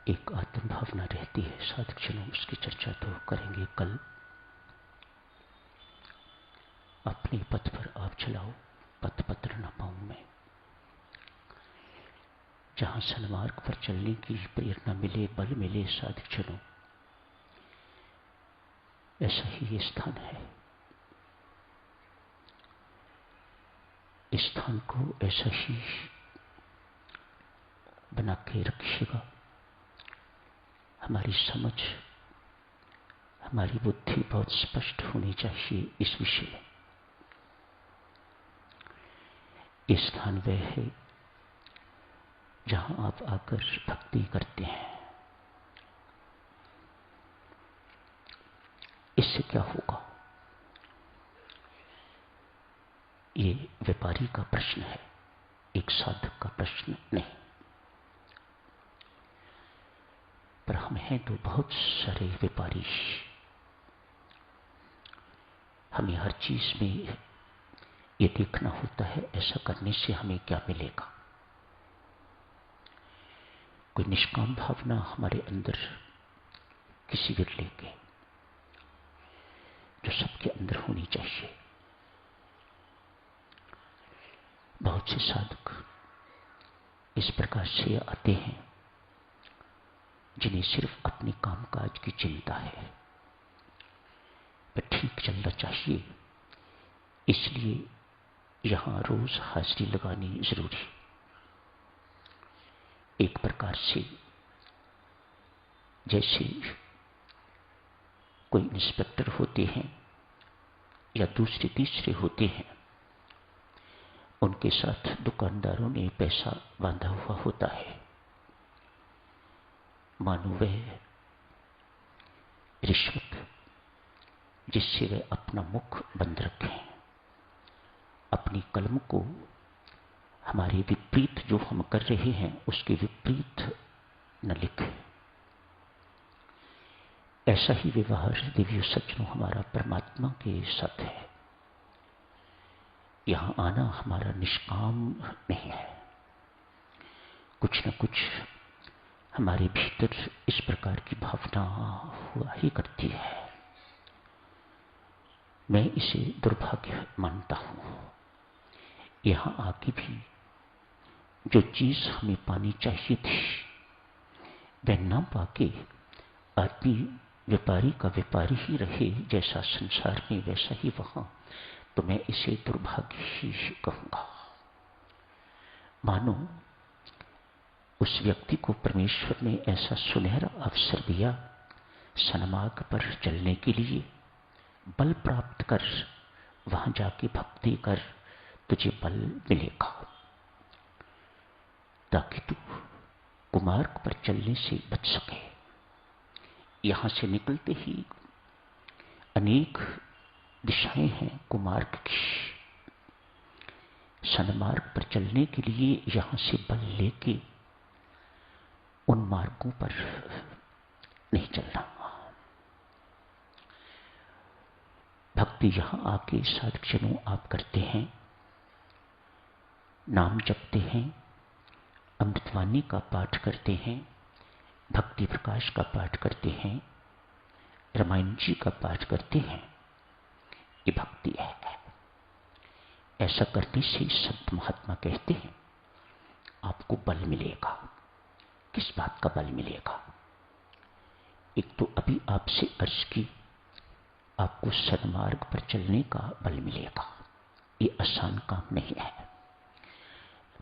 एक आत्म भावना रहती है। साधक जनों, उसकी चर्चा तो करेंगे कल। अपने पथ पर आप चलाओ, पथ पत्र न पाऊं मैं। जहां सन्मार्ग पर चलने की प्रेरणा मिले, बल मिले साधक जनों, ऐसा ही ये स्थान है। इस स्थान को ऐसा ही बना के रखिएगा। हमारी समझ, हमारी बुद्धि बहुत स्पष्ट होनी चाहिए इस विषय में। ये स्थान वह है जहां आप आकर भक्ति करते हैं। इससे क्या होगा? ये व्यापारी का प्रश्न है, एक साधक का प्रश्न नहीं। पर हम हैं तो बहुत सारे व्यापारी। हमें हर चीज में ये देखना होता है, ऐसा करने से हमें क्या मिलेगा। कोई निष्काम भावना हमारे अंदर किसी विरले के, जो सबके अंदर होनी चाहिए। बहुत से साधक इस प्रकार से आते हैं जिन्हें सिर्फ अपने कामकाज की चिंता है। वह ठीक चलना चाहिए, इसलिए यहां रोज हाजिरी लगानी जरूरी। एक प्रकार से जैसे कोई इंस्पेक्टर होते हैं या दूसरे तीसरे होते हैं, उनके साथ दुकानदारों ने पैसा बांधा हुआ होता है। मानो वह रिश्वत जिससे वे अपना मुख बंद रखें, अपनी कलम को हमारे विपरीत जो हम कर रहे हैं उसके विपरीत न लिखें। ऐसा ही व्यवहार दिव्य सज्जनों हमारा परमात्मा के साथ है। यहां आना हमारा निष्काम नहीं है। कुछ न कुछ हमारे भीतर इस प्रकार की भावना हुआ ही करती है। मैं इसे दुर्भाग्य मानता हूं। यहां आके भी जो चीज हमें पानी चाहिए थी वह ना पाके आदमी व्यापारी का व्यापारी ही रहे, जैसा संसार में वैसा ही वहां, तो मैं इसे दुर्भाग्य ही कहूंगा। मानो उस व्यक्ति को परमेश्वर ने ऐसा सुनहरा अवसर दिया सन्मार्ग पर चलने के लिए, बल प्राप्त कर, वहां जाके भक्ति कर, तुझे बल मिलेगा, ताकि तू कुमार्ग पर चलने से बच सके। यहां से निकलते ही अनेक दिशाएं हैं कुमार्ग की। सन्मार्ग पर चलने के लिए यहां से बल लेके उन मार्गों पर नहीं चलना। भक्ति यहां आके साधक जनों आप करते हैं, नाम जपते हैं, अमृतवाणी का पाठ करते हैं, भक्ति प्रकाश का पाठ करते हैं, रामायण जी का पाठ करते हैं। ये भक्ति है। ऐसा करने से संत महात्मा कहते हैं आपको बल मिलेगा। किस बात का बल मिलेगा? एक तो अभी आपसे अर्ज की, आपको सन्मार्ग पर चलने का बल मिलेगा। ये आसान काम नहीं है।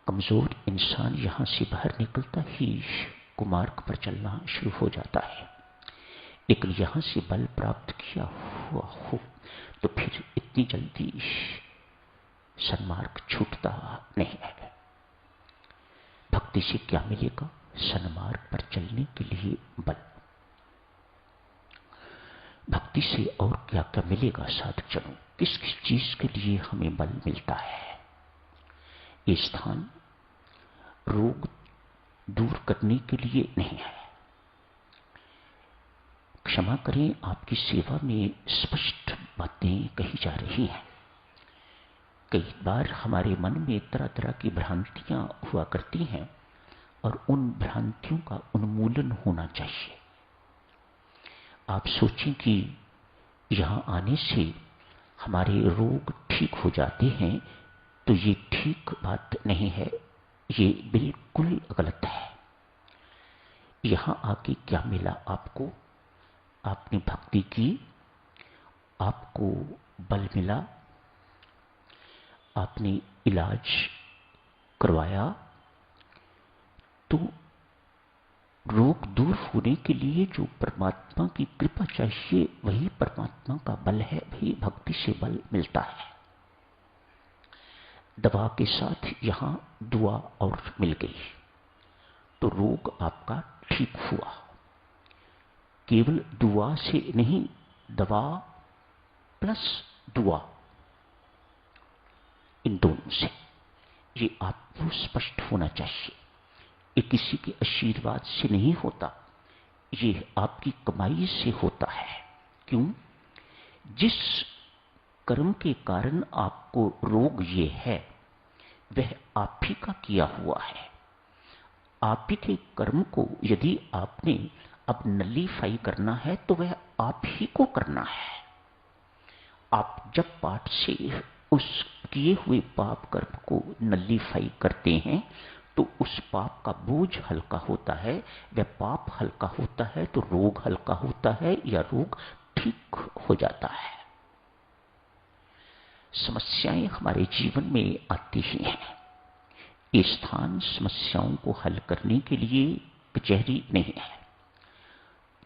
कमजोर इंसान यहां से बाहर निकलता ही कुमार्ग पर चलना शुरू हो जाता है। लेकिन यहां से बल प्राप्त किया हुआ हो तो फिर इतनी जल्दी सन्मार्ग छूटता नहीं है। भक्ति से क्या मिलेगा? सन्मार्ग पर चलने के लिए बल। भक्ति से और क्या क्या मिलेगा साधक जनों? किस किस चीज के लिए हमें बल मिलता है? ये स्थान रोग दूर करने के लिए नहीं है। क्षमा करें, आपकी सेवा में स्पष्ट बातें कही जा रही हैं। कई बार हमारे मन में तरह तरह की भ्रांतियां हुआ करती हैं और उन भ्रांतियों का उन्मूलन होना चाहिए। आप सोचें कि यहां आने से हमारे रोग ठीक हो जाते हैं, तो ये ठीक बात नहीं है, ये बिल्कुल गलत है। यहां आके क्या मिला आपको? आपने भक्ति की, आपको बल मिला, आपने इलाज करवाया, तो रोग दूर होने के लिए जो परमात्मा की कृपा चाहिए वही परमात्मा का बल है, वही भक्ति से बल मिलता है। दवा के साथ यहां दुआ और मिल गई तो रोग आपका ठीक हुआ। केवल दुआ से नहीं, दवा प्लस दुआ, इन दोनों से। ये आपको स्पष्ट होना चाहिए। ये किसी के आशीर्वाद से नहीं होता, ये आपकी कमाई से होता है। क्यों? जिस कर्म के कारण आपको रोग ये है वह आप ही का किया हुआ है। आप ही के कर्म को यदि आपने अब नलीफाई करना है तो वह आप ही को करना है। आप जब पाठ से उस किए हुए पाप कर्म को नलीफाई करते हैं तो उस पाप का बोझ हल्का होता है। वह पाप हल्का होता है तो रोग हल्का होता है या रोग ठीक हो जाता है। समस्याएं हमारे जीवन में आती ही हैं। ये स्थान समस्याओं को हल करने के लिए कचहरी नहीं है।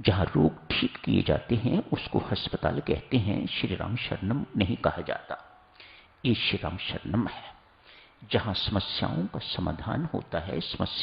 जहां रोग ठीक किए जाते हैं उसको अस्पताल कहते हैं, श्री राम शरणम नहीं कहा जाता। ये श्री राम शरणम है। जहां समस्याओं का समाधान होता है, समस्या